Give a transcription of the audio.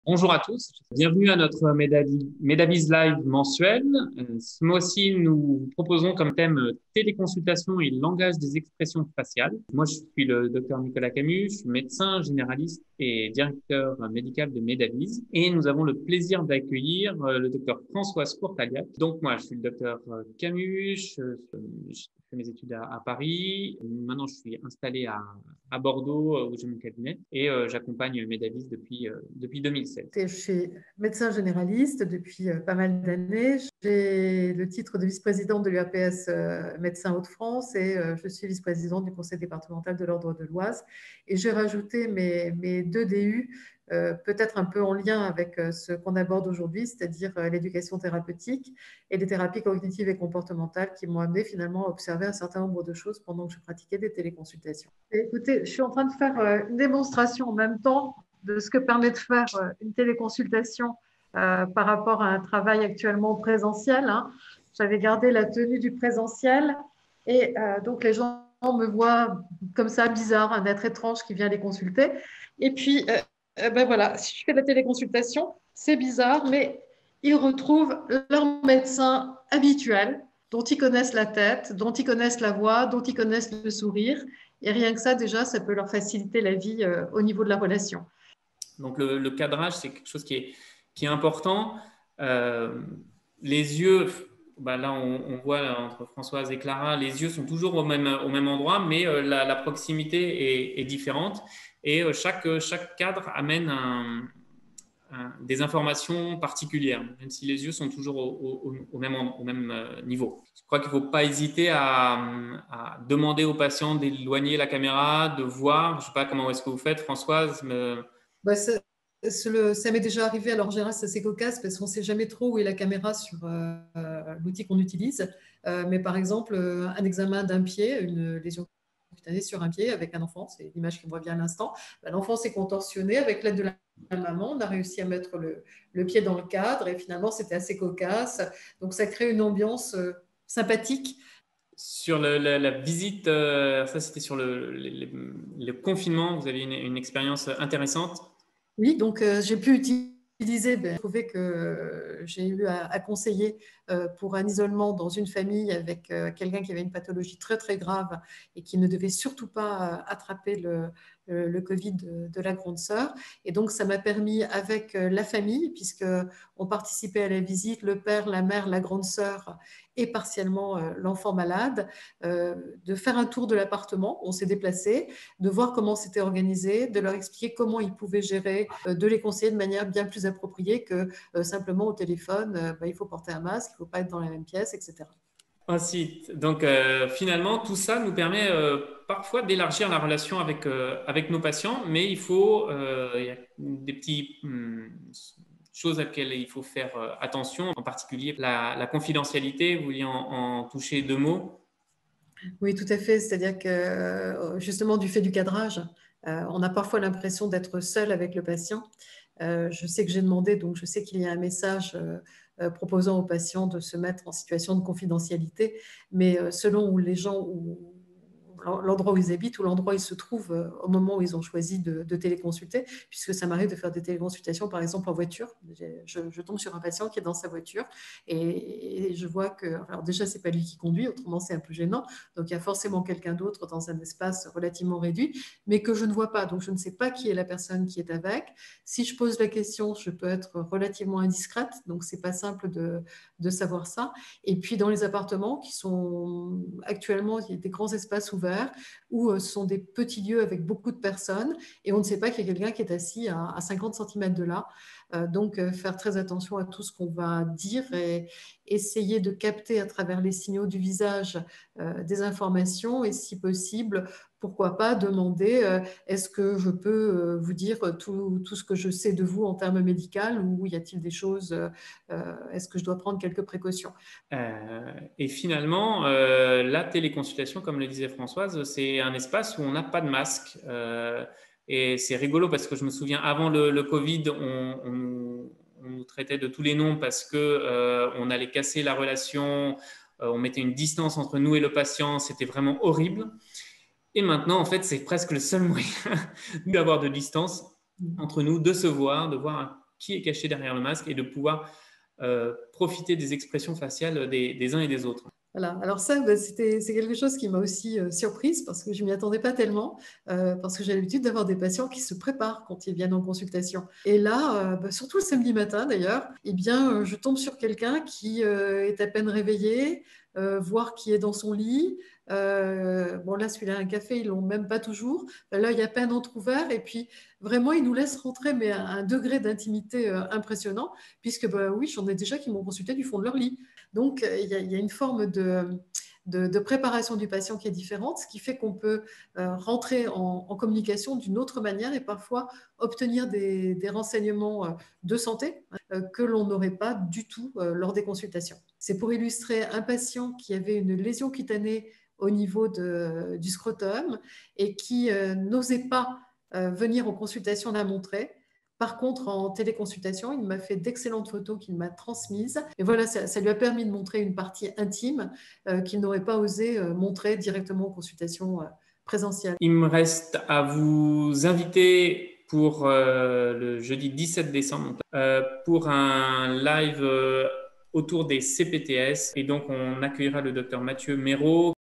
Bonjour à tous, bienvenue à notre Medavis Live mensuel. Ce mois-ci, nous vous proposons comme thème téléconsultation et langage des expressions faciales. Moi, je suis le docteur Nicolas Camus, je suis médecin généraliste et directeur médical de Medavis. Et nous avons le plaisir d'accueillir le docteur Françoise Courtaliac. Donc moi, je suis le docteur Camus, je fais mes études à Paris. Maintenant, je suis installé à Bordeaux, où j'ai mon cabinet, et j'accompagne Medavis depuis 2016. Je suis médecin généraliste depuis pas mal d'années. J'ai le titre de vice-présidente de l'UAPS Médecins Hauts-de-France et je suis vice-présidente du conseil départemental de l'Ordre de l'Oise. Et j'ai rajouté mes deux DU, peut-être un peu en lien avec ce qu'on aborde aujourd'hui, c'est-à-dire l'éducation thérapeutique et les thérapies cognitives et comportementales qui m'ont amené finalement à observer un certain nombre de choses pendant que je pratiquais des téléconsultations. Et écoutez, je suis en train de faire une démonstration en même temps de ce que permet de faire une téléconsultation par rapport à un travail actuellement présentiel. J'avais gardé la tenue du présentiel et donc les gens me voient comme ça, bizarre, un être étrange qui vient les consulter. Et puis, ben voilà, si je fais de la téléconsultation, c'est bizarre, mais ils retrouvent leur médecin habituel, dont ils connaissent la tête, dont ils connaissent la voix, dont ils connaissent le sourire. Et rien que ça, déjà, ça peut leur faciliter la vie au niveau de la relation. Donc le cadrage, c'est quelque chose qui est important. Les yeux, bah là on voit là, entre Françoise et Clara, les yeux sont toujours au même endroit, mais la proximité est différente. Et chaque cadre amène des informations particulières, même si les yeux sont toujours au même niveau. Je crois qu'il ne faut pas hésiter à demander aux patients d'éloigner la caméra, de voir. Je ne sais pas comment est-ce que vous faites, Françoise, mais Bah, ça m'est déjà arrivé. Alors, en général, c'est assez cocasse parce qu'on ne sait jamais trop où est la caméra sur l'outil qu'on utilise. Mais par exemple, un examen d'un pied, une lésion cutanée sur un pied avec un enfant, c'est l'image qui me revient à l'instant. Bah, l'enfant s'est contorsionné avec l'aide de la maman. On a réussi à mettre le pied dans le cadre et finalement, c'était assez cocasse. Donc, ça crée une ambiance sympathique. sur la visite, ça c'était sur le confinement, vous avez une expérience intéressante. Oui, donc j'ai pu utiliser, trouver que j'ai eu à conseiller pour un isolement dans une famille avec quelqu'un qui avait une pathologie très très grave et qui ne devait surtout pas attraper le Covid de la grande sœur. Et donc ça m'a permis avec la famille, puisque on participait à la visite, le père, la mère, la grande sœur et partiellement l'enfant malade, de faire un tour de l'appartement. On s'est déplacé, de voir comment c'était organisé, de leur expliquer comment ils pouvaient gérer, de les conseiller de manière bien plus appropriée que simplement au téléphone, il faut porter un masque, il ne faut pas être dans la même pièce, etc. Ensuite, donc finalement, tout ça nous permet parfois d'élargir la relation avec nos patients, mais il y a des petites choses à laquelle il faut faire attention, en particulier la confidentialité. Vous vouliez en toucher deux mots? Oui, tout à fait. C'est-à-dire que justement, du fait du cadrage, on a parfois l'impression d'être seul avec le patient. Je sais que j'ai demandé, donc je sais qu'il y a un message proposant aux patients de se mettre en situation de confidentialité, mais selon où les gens, l'endroit où ils habitent ou l'endroit où ils se trouvent au moment où ils ont choisi de téléconsulter, puisque ça m'arrive de faire des téléconsultations, par exemple en voiture. Je tombe sur un patient qui est dans sa voiture et je vois que, alors déjà, c'est pas lui qui conduit, autrement c'est un peu gênant, donc il y a forcément quelqu'un d'autre dans un espace relativement réduit, mais que je ne vois pas, donc je ne sais pas qui est la personne qui est avec. Si je pose la question, je peux être relativement indiscrète, donc c'est pas simple de savoir ça. Et puis dans les appartements qui sont actuellement, il y a des grands espaces ouverts où ce sont des petits lieux avec beaucoup de personnes et on ne sait pas qu'il y a quelqu'un qui est assis à 50 cm de là. Donc faire très attention à tout ce qu'on va dire et essayer de capter à travers les signaux du visage des informations et si possible, pourquoi pas demander est-ce que je peux vous dire tout ce que je sais de vous en termes médicaux ou y a-t-il des choses, est-ce que je dois prendre quelques précautions? Et finalement, la téléconsultation, comme le disait Françoise, c'est un espace où on n'a pas de masque. Et c'est rigolo parce que je me souviens, avant le Covid, on nous traitait de tous les noms parce qu'on allait casser la relation, on mettait une distance entre nous et le patient, c'était vraiment horrible. Et maintenant, en fait, c'est presque le seul moyen d'avoir de distance entre nous, de se voir, de voir qui est caché derrière le masque et de pouvoir profiter des expressions faciales des uns et des autres. Voilà. Alors ça, c'est quelque chose qui m'a aussi surprise parce que je ne m'y attendais pas tellement, parce que j'ai l'habitude d'avoir des patients qui se préparent quand ils viennent en consultation. Et là, surtout le samedi matin d'ailleurs, eh bien, je tombe sur quelqu'un qui est à peine réveillé, voire qui est dans son lit. Bon là, celui-là, un café, ils l'ont même pas toujours. L'œil à peine entrouvert et puis vraiment, ils nous laissent rentrer, mais à un degré d'intimité impressionnant, puisque oui, j'en ai déjà qui m'ont consulté du fond de leur lit. Donc, il y a une forme de préparation du patient qui est différente, ce qui fait qu'on peut rentrer en communication d'une autre manière et parfois obtenir des renseignements de santé que l'on n'aurait pas du tout lors des consultations. C'est pour illustrer un patient qui avait une lésion cutanée au niveau du scrotum et qui n'osait pas venir aux consultations la montrer. Par contre, en téléconsultation, il m'a fait d'excellentes photos qu'il m'a transmises. Et voilà, ça lui a permis de montrer une partie intime qu'il n'aurait pas osé montrer directement aux consultations présentielles. Il me reste à vous inviter pour le jeudi 17 décembre pour un live autour des CPTS. Et donc, on accueillera le docteur Mathieu Méraud